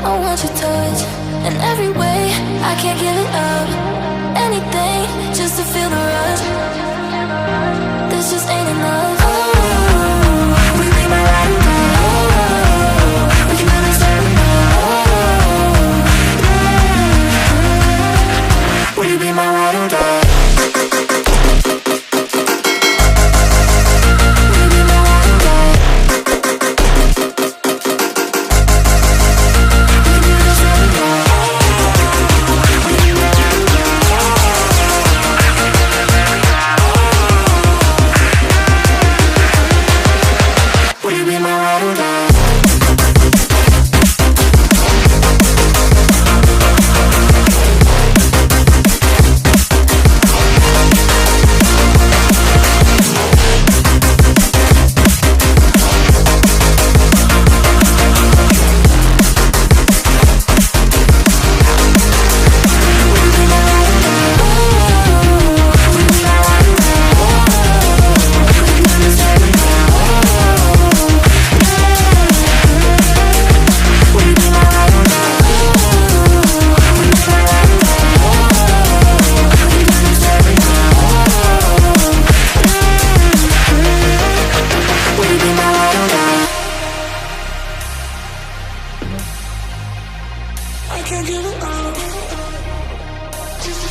I want your touch in every way. I can't give it up. Anything just to feel the rush. This just ain't enough. Oh, will you be my ride or die? Oh, we can really start it now. Oh, will you be my ride or die? I can't give it all. Just a